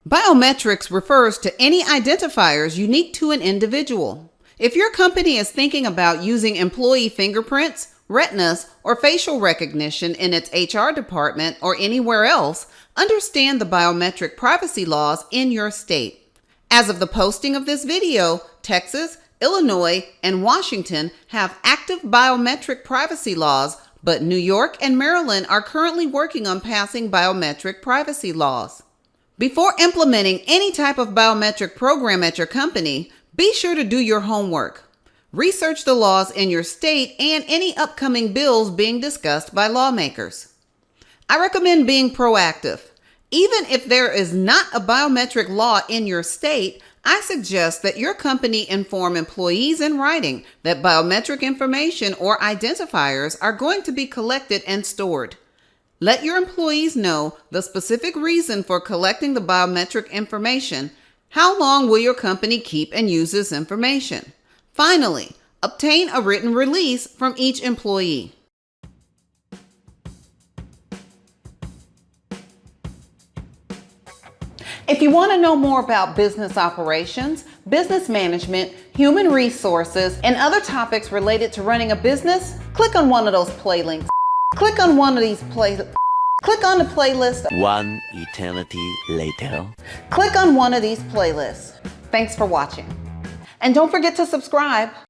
Biometrics refers to any identifiers unique to an individual. If your company is thinking about using employee fingerprints, retinas, or facial recognition in its HR department or anywhere else, understand the biometric privacy laws in your state. As of the posting of this video, Texas, Illinois, and Washington have active biometric privacy laws, but New York and Maryland are currently working on passing biometric privacy laws. Before implementing any type of biometric program at your company, be sure to do your homework. Research the laws in your state and any upcoming bills being discussed by lawmakers. I recommend being proactive. Even if there is not a biometric law in your state, I suggest that your company inform employees in writing that biometric information or identifiers are going to be collected and stored. Let your employees know the specific reason for collecting the biometric information. How long will your company keep and use this information? Finally, obtain a written release from each employee. If you want to know more about business operations, business management, human resources, and other topics related to running a business, click on one of those play links. Click on one of these Click on the playlist. One eternity later. Click on one of these playlists. Thanks for watching. And don't forget to subscribe.